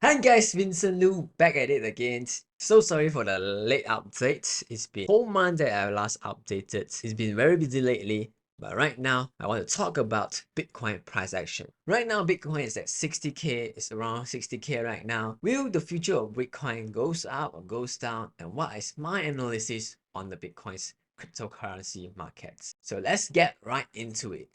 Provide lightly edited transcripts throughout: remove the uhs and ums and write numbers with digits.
Hi guys, Vincent Loo back at it again. So sorry for the late update. It's been a whole month that I last updated. It's been very busy lately. But right now, I want to talk about Bitcoin price action. Right now, Bitcoin is at 60k. It's around 60k right now. Will the future of Bitcoin goes up or goes down? And what is my analysis on the Bitcoin's cryptocurrency markets? So let's get right into it.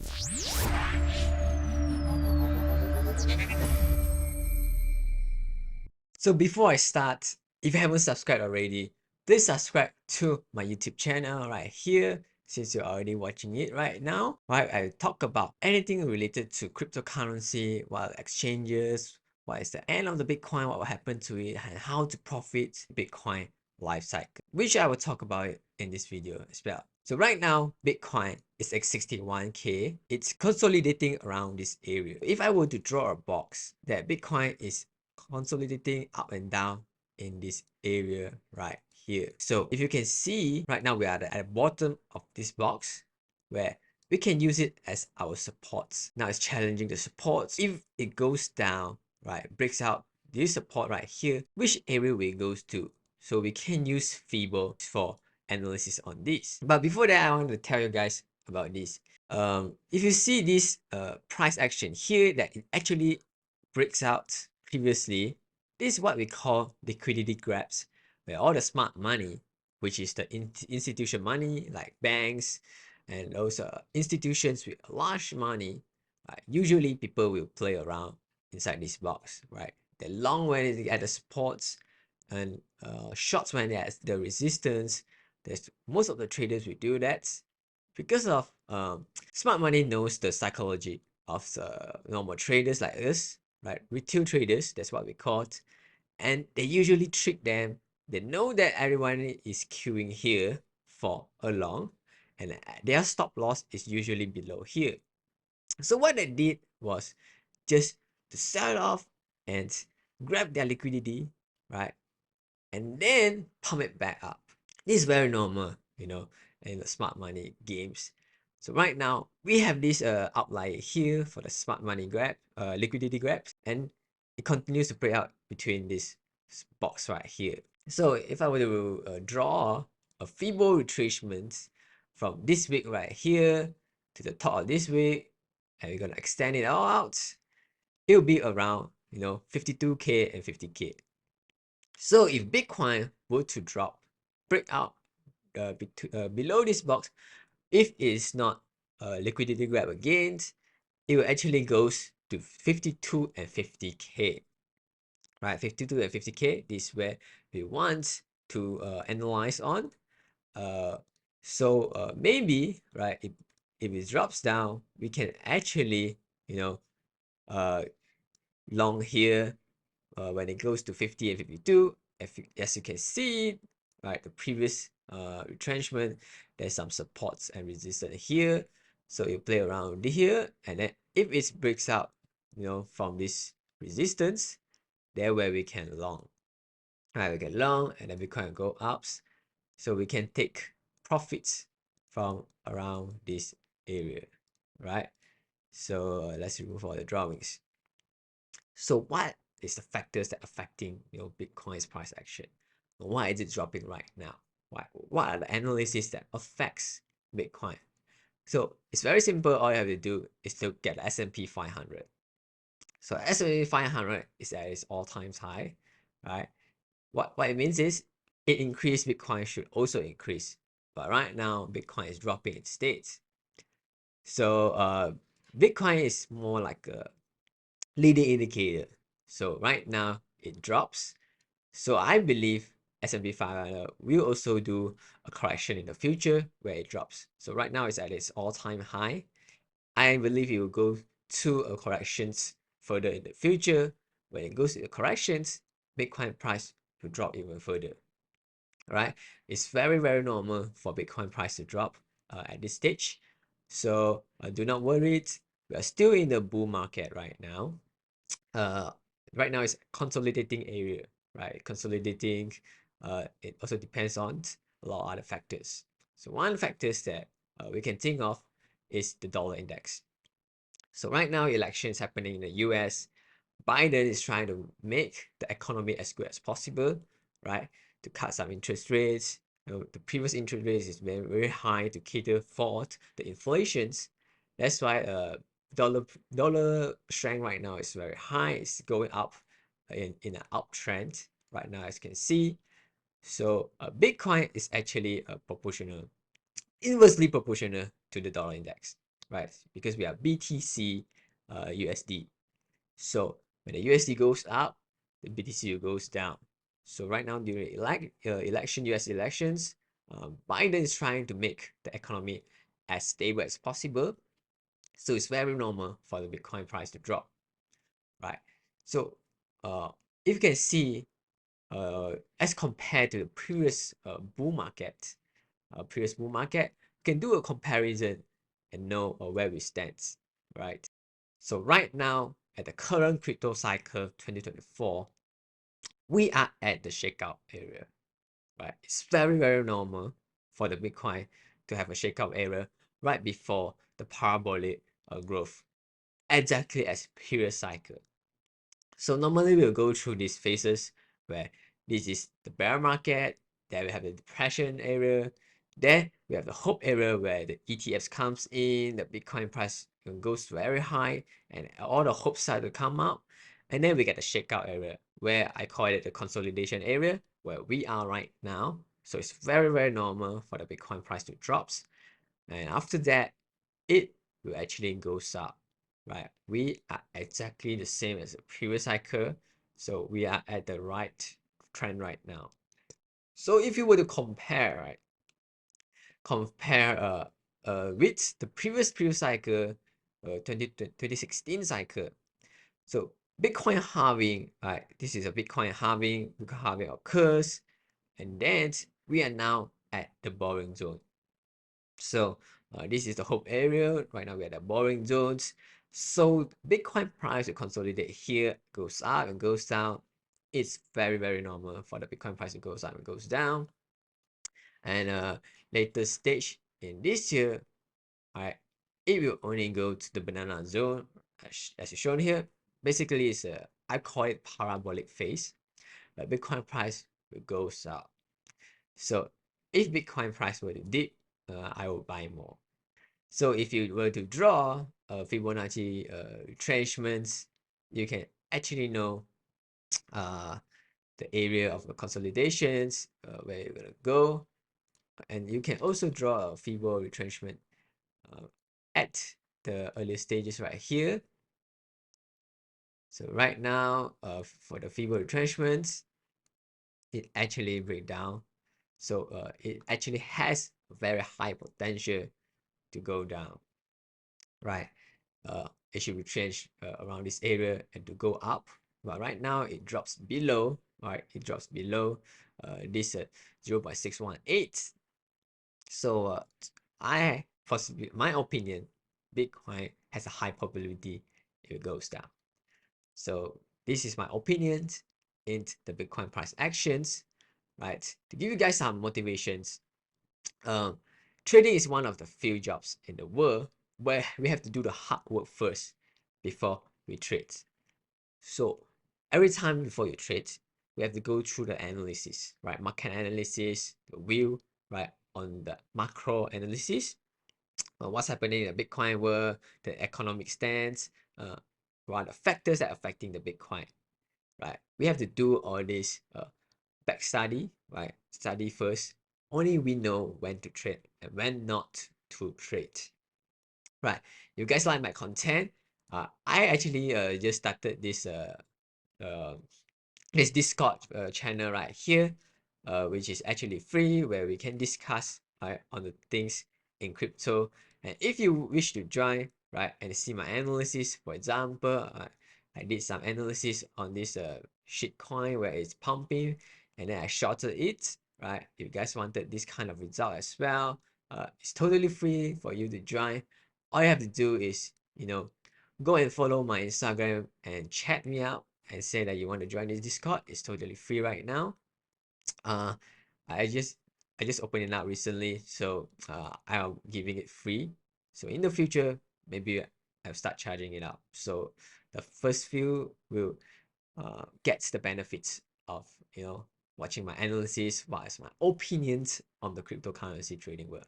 So before I start, if you haven't subscribed already, please subscribe to my YouTube channel right here. Since you're already watching it right now, right? I talk about anything related to cryptocurrency, what exchanges, what is the end of the Bitcoin, what will happen to it, and how to profit Bitcoin life cycle, which I will talk about it in this video as well. So right now, Bitcoin is at 61k. It's consolidating around this area. If I were to draw a box that Bitcoin is consolidating up and down in this area right here. So if you can see right now, we are at the bottom of this box where we can use it as our supports. Now it's challenging the supports. If it goes down, right, breaks out this support right here, which area will it goes to? So we can use Fibo for analysis on this. But before that, I want to tell you guys about this. If you see this price action here, that it actually breaks out previously, this is what we call liquidity grabs, where all the smart money, which is the institution money like banks and those institutions with large money, right? Usually people will play around inside this box, right? They're long when they at the supports and shorts when they're at the resistance. There's most of the traders will do that because of smart money knows the psychology of the normal traders like us, right? Retail traders, that's what we call it. And they usually trick them. They know that everyone is queuing here for a long, and their stop loss is usually below here. So what they did was just to sell off and grab their liquidity, right? And then pump it back up. This is very normal, in the smart money games. So right now we have this outlier here for the smart money grab, liquidity grabs, and it continues to play out between this box right here. So if I were to draw a Fibo retracement from this week right here to the top of this week, and we're gonna extend it all out, it'll be around 52k and 50k. So if Bitcoin were to drop, break out below this box, if it is not a liquidity grab again, it will actually goes to 52 and 50k, right? 52 and 50k, this is where we want to analyze on. So maybe, right, if it drops down, we can actually, uh, long here when it goes to 50 and 52. As you can see, right, the previous retrenchment, there's some supports and resistance here. So you play around here, and then if it breaks out, from this resistance, there where we can long. Right, we get long, and then we can go ups. So we can take profits from around this area, right? So let's remove all the drawings. So what is the factors that affecting Bitcoin's price action? Why is it dropping right now? What are the analysis that affects Bitcoin? So it's very simple. All you have to do is to get the S&P 500. So S&P 500 is at its all-time high, right? What it means is it increased, Bitcoin should also increase. But right now, Bitcoin is dropping instead. So Bitcoin is more like a leading indicator. So right now it drops. So I believe S&P 500 will also do a correction in the future where it drops. So right now it's at its all-time high. I believe it will go to a corrections further in the future. When it goes to the corrections, Bitcoin price will drop even further. All right, it's very, very normal for Bitcoin price to drop at this stage. So do not worry. We are still in the bull market right now. Right now it's consolidating area, right? Consolidating, it also depends on a lot of other factors. So one factors that we can think of is the dollar index. So right now election is happening in the US, Biden is trying to make the economy as good as possible, right? To cut some interest rates. The previous interest rates is very high to cater for the inflations. That's why dollar strength right now is very high. It's going up in an uptrend right now, as you can see. So Bitcoin is actually proportional, inversely proportional to the dollar index, right? Because we are BTC USD. So when the USD goes up, the BTC goes down. So right now during election, US elections, Biden is trying to make the economy as stable as possible. So it's very normal for the Bitcoin price to drop, right? So uh, if you can see, as compared to the previous previous bull market, you can do a comparison and know where we stand, right? So right now, at the current crypto cycle 2024, we are at the shakeout area, right? It's very normal for the Bitcoin to have a shakeout area right before the parabolic growth, exactly as previous cycle. So normally we'll go through these phases where this is the bear market, then we have the depression area, then we have the hope area where the ETFs comes in, the Bitcoin price goes very high, and all the hopes start to come up. And then we get the shakeout area where I call it the consolidation area where we are right now. So it's very normal for the Bitcoin price to drops. And after that, it will actually goes up, right? We are exactly the same as the previous cycle. So we are at the right trend right now. So if you were to compare, right, compare with the previous cycle, 2016 cycle. So Bitcoin halving, right? This is a Bitcoin halving occurs, and then we are now at the borrowing zone. So this is the hope area. Right now we're at the borrowing zones. So Bitcoin price will consolidate here, goes up and goes down. It's very normal for the Bitcoin price to goes up and goes down. And later stage in this year, right, it will only go to the banana zone as shown here. Basically, it's a, I call it parabolic phase, but Bitcoin price will goes up. So if Bitcoin price were to dip, I will buy more. So if you were to draw Fibonacci retrenchments, you can actually know uh, the area of the consolidations, where you're gonna go, and you can also draw a Fibo retrenchment at the early stages right here. So right now, for the Fibo retrenchments, it actually break down. So it actually has very high potential to go down, right? It should retrench around this area and to go up. But right now it drops below, right? It drops below this 0.618. So I possibly, my opinion, Bitcoin has a high probability it goes down. So this is my opinion in the Bitcoin price actions, right? To give you guys some motivations, um, trading is one of the few jobs in the world where we have to do the hard work first before we trade. So every time before you trade, we have to go through the analysis, right? Market analysis, the view, right? On the macro analysis, what's happening in the Bitcoin world, the economic stance, what are the factors that are affecting the Bitcoin, right? We have to do all this back study, right? Study first. Only we know when to trade and when not to trade, right? You guys like my content? I actually just started uh, this Discord channel right here, which is actually free, where we can discuss on the things in crypto. And if you wish to join, right, and see my analysis, for example, I did some analysis on this shitcoin where it's pumping, and then I shorted it, right? If you guys wanted this kind of result as well, it's totally free for you to join. All you have to do is, go and follow my Instagram and chat me out and say that you want to join this Discord. It's totally free right now. Uh, I just I just opened it up recently, so I'm giving it free. So in the future, maybe I'll start charging it out. So the first few will get the benefits of, you know, watching my analysis, what is my opinions on the cryptocurrency trading world.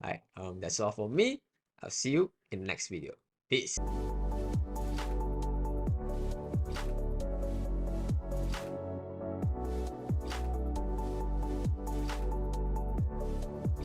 All right, that's all for me. I'll see you in the next video. Peace.